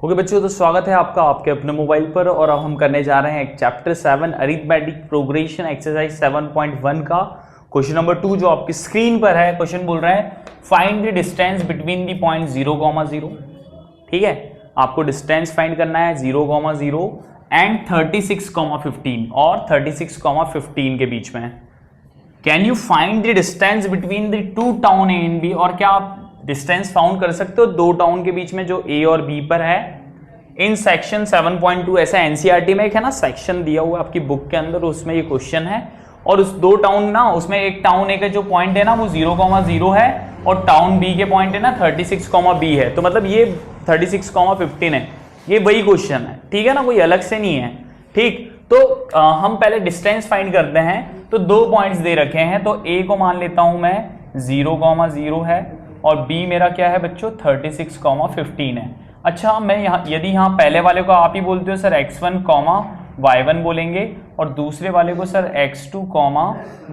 Okay बच्चों, तो स्वागत है आपका आपके अपने मोबाइल पर। और अब हम करने जा रहे हैं एक चैप्टर 7 अरिथमेटिक प्रोग्रेशन एक्सरसाइज 7.1 का क्वेश्चन नंबर 2 जो आपकी स्क्रीन पर है। क्वेश्चन बोल रहे हैं find the distance between the point 0,0। ठीक है, आपको डिस्टेंस फाइंड करना है 0,0 एंड 36,15 और 36,15 के बीच में। Can you find the distance between the two town A and B. और क्या आप डिस्टेंस फाउंड कर सकते हो दो टाउन के बीच में जो ए और बी पर है। इन सेक्शन 7.2 ऐसा एनसीईआरटी में एक है ना सेक्शन दिया हुआ आपकी बुक के अंदर, उसमें ये क्वेश्चन है। और उस दो टाउन ना, उसमें एक टाउन ए का जो पॉइंट है ना वो 0,0 है और टाउन बी के पॉइंट है ना 36,b है। तो मतलब ये 36,15 है, ये वही क्वेश्चन है। ठीक है ना, कोई अलग से नहीं है। ठीक, तो हम पहले डिस्टेंस फाइंड करते हैं। तो दो पॉइंट्स दे रखे हैं, तो ए को मान लेता हूं मैं 0,0 है और बी मेरा क्या है बच्चों 36,15 है। अच्छा, मैं यहाँ यदि यहाँ पहले वाले को आप ही बोलते हो सर x1, y1 बोलेंगे और दूसरे वाले को सर x2,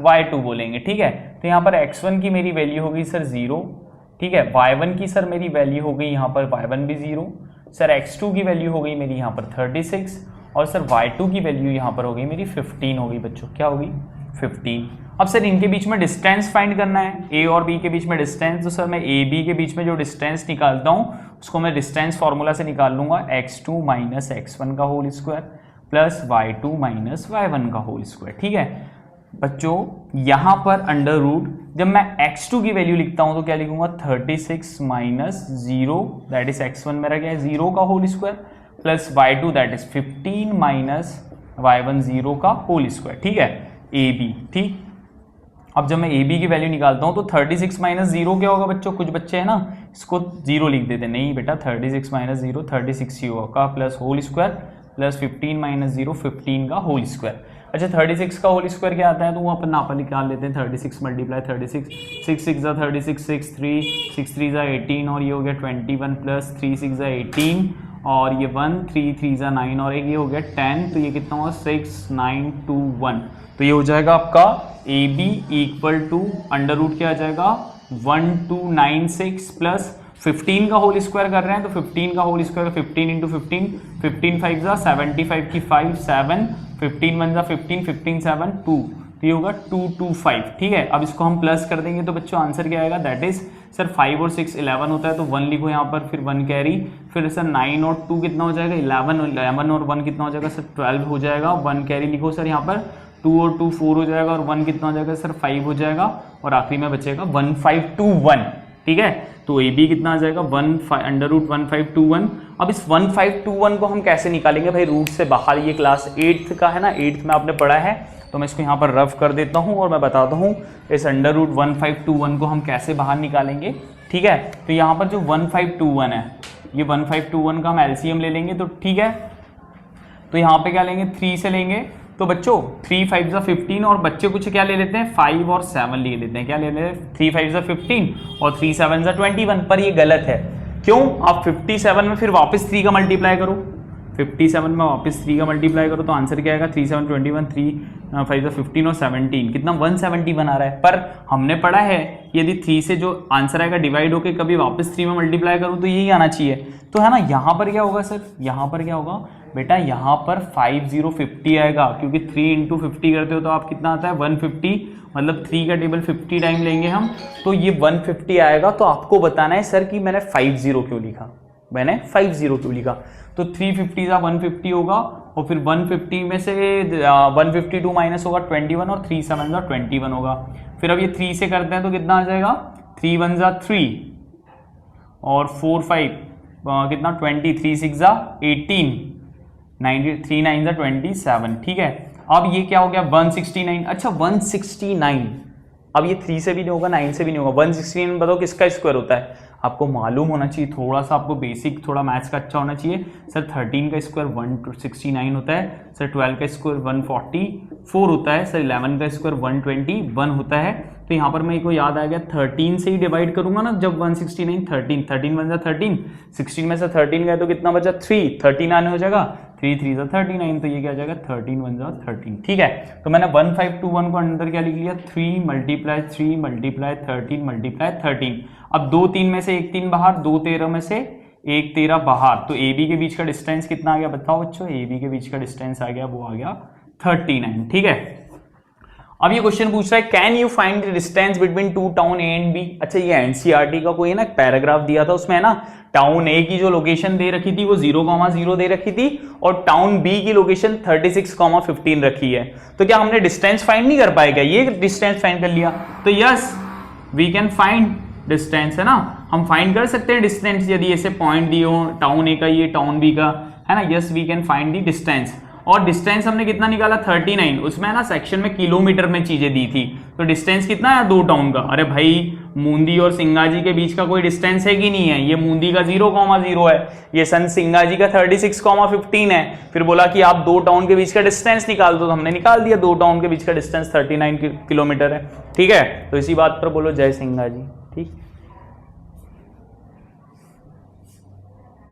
y2 बोलेंगे। ठीक है, तो यहाँ पर x1 की मेरी वैल्यू होगी सर 0। ठीक है, y1 की सर मेरी वैल्यू हो गई यहाँ पर y1 भी 0। सर x2 की वैल्यू हो गई मेरी यहाँ पर 36 और सर y2 की वैल्यू यहाँ पर हो गई मेरी 15 होगी बच्चों। क्या होगी 15। अब सर इनके बीच में डिस्टेंस फाइंड करना है, ए और बी के बीच में डिस्टेंस। तो सर मैं ए बी के बीच में जो डिस्टेंस निकालता हूँ उसको मैं डिस्टेंस फॉर्मूला से निकाल लूंगा x2 माइनस x1 का whole square plus y2 minus y1 का होल स्क्वायर। ठीक है बच्चों, यहाँ पर अंडर रूट जब मैं x2 की वैल्यू लिखता हूँ तो क्या लिखूंगा 36 माइनस 0 दैट इज x1 मेरा क्या है 0 का whole square plus y2 that is 15 minus y1 0 का होल स्क्वायर। ठीक है, ए बी। ठीक, अब जब मैं ए बी की वैल्यू निकालता हूं तो 36 माइनस 0 क्या होगा बच्चों, कुछ बच्चे हैं ना इसको 0 लिख देते, नहीं बेटा 36 माइनस 0 36 ही होगा plus whole square plus 15 minus 0 15 का होल स्क्वायर। अच्छा, 36 का होल स्क्वायर क्या आता है तो वो अपन नापा निकाल लेते हैं। 36 मल्टीप्लाई 36 6 6 जा 36 6 3 6 3 जा 18 और ये हो गया 21 प्लस 3 6 जा 18 और ये 1 3 3 जा 9 और एक ये हो गया 10। तो ये कितना होगा 6 9 2 1। तो ये हो जाएगा आपका A B equal to under root क्या आ जाएगा 1296 प्लस 15 का होल स्क्वायर कर रहे हैं तो 15 का होल स्क्वायर 15 इंटू 15 15 5 जा 75 की 5 7 15 1 जा 15 15 7 2। तो ये होगा 225। ठीक है, अब इसको हम प्लस कर देंगे तो बच्चों आंसर क्या आएगा दैट इज सर 5 और 6 11 होता है तो 1 लिखो यहाँ पर, फिर 1 कैरी, फिर सर 9 और 2 कितना हो जाएगा 11 और 1 कितना हो जाएगा सर 12 हो जाएगा। 1 कैरी लिखो सर यहाँ पर, 2 और 2 4 हो जाएगा और 1 कितना हो जाएगा सर 5 हो जाएगा और आखिरी में बचेगा 1521। ठीक है, तो ए बी कितना आ जाएगा अंडर रूट 1521। अब इस 1521 को हम कैसे निकालेंगे भाई, रूट से बाहर। ये क्लास 8th का है ना, 8th में आपने पढ़ा है, तो मैं इसको यहाँ पर रफ कर देता हूँ और मैं बताता हूँ इस अंडर रूट 1521 को हम कैसे बाहर निकालेंगे। ठीक है, तो यहाँ पर जो 1521 है ये 1521 का हम एलसीएम ले लेंगे। तो ठीक है, तो यहाँ पे क्या लेंगे 3 से लेंगे। तो बच्चों 3 5 जा 15 और बच्चे कुछ क्या ले लेते हैं 5 और 7 ले लेते हैं। क्या ले लेते हैं 3 5 जा 15 और 3 7 जा 21। पर ये गलत है, क्यों? आप 57 में फिर वापस 3 का मल्टीप्लाई करो, 57 में वापस 3 का मल्टीप्लाई करो तो आंसर क्या आएगा 3 7 21 3 5 जा 15 और 17 कितना 171 आ रहा है। पर हमने पढ़ा है यदि 3 से जो आंसर आएगा डिवाइड होके कभी वापस 3 में मल्टीप्लाई करूँ तो यही आना चाहिए। तो है ना, यहाँ पर क्या होगा सर, यहाँ पर क्या होगा बेटा, यहाँ पर 5050 आएगा क्योंकि 3 इंटू 50 करते हो तो आप कितना आता है 150, मतलब 3 का टेबल 50 टाइम लेंगे हम तो ये 150 आएगा। तो आपको बताना है सर कि मैंने 50 क्यों लिखा, मैंने 50 क्यों लिखा। तो 350 का 150 होगा और फिर 150 में से 152 माइनस होगा 21 और 3 7 जा 21 होगा। फिर अब ये 3 से करते हैं तो कितना आ जाएगा 3 1 जा 3 और 4 5 कितना 20 3 6 जा 18 93 9 जा 27। ठीक है, अब ये क्या हो गया 169। अच्छा 169, अब ये 3 से भी नहीं होगा 9 से भी नहीं होगा। 169 बताओ किसका स्क्वायर होता है, आपको मालूम होना चाहिए, थोड़ा सा आपको बेसिक थोड़ा मैथ्स का अच्छा होना चाहिए। सर 13 का स्क्वायर 169 होता है, सर 12 का स्क्वायर 144 होता है, सर 11 का स्क्वायर 121 होता है। तो यहाँ पर मेरे को याद आ गया 13 से ही डिवाइड करूंगा ना जब 169 13 1 जा 13 16 में से 13 गए तो कितना बचा 3 13 आने हो जाएगा 3 3 जा 39 तो ये क्या हो जाएगा 13 1 जा 13। ठीक है, तो मैंने 1521 को अंदर क्या लिख लिया 3 मल्टीप्लाई 3 मल्टीप्लाई 13 मल्टीप्लाई 13। अब 2 3 में से एक 3 बाहर, 2 13 में से एक तेरा बाहर, तो ए बी के बीच का डिस्टेंस कितना आ गया बताओ बच्चों, ए बी के बीच का डिस्टेंस आ गया, वो आ गया 39। ठीक है, अब ये क्वेश्चन पूछ रहा है can you find the distance between two town A and B. अच्छा, ये एनसीईआरटी का कोई ना पैराग्राफ दिया था, उसमें है ना टाउन ए की जो लोकेशन दे रखी थी वो 0,0 दे रखी थी और टाउन बी की लोकेशन 36,15 रखी है। तो क्या हमने डिस्टेंस फाइंड नहीं कर पाएगा, ये डिस्टेंस फाइंड कर लिया तो yes we can find distance, है ना, हम फाइंड कर सकते हैं डिस्टेंस, यदि ऐसे पॉइंट दिए हो टाउन ए का ये टाउन बी का, है ना, yes we can find the distance. और डिस्टेंस हमने कितना निकाला 39, उसमें ना सेक्शन में किलोमीटर में चीजें दी थी, तो डिस्टेंस कितना है दो टाउन का। अरे भाई मूंदी और सिंगाजी के बीच का कोई डिस्टेंस है कि नहीं है, ये मूंदी का 0,0 है, ये सन सिंगाजी का 36,15 है। फिर बोला कि आप दो टाउन के बीच का डिस्टेंस निकाल दो, तो हमने निकाल दिया, दो टाउन के बीच का डिस्टेंस 39 किलोमीटर है। ठीक है, तो इसी बात पर बोलो जय सिंगाजी। ठीक।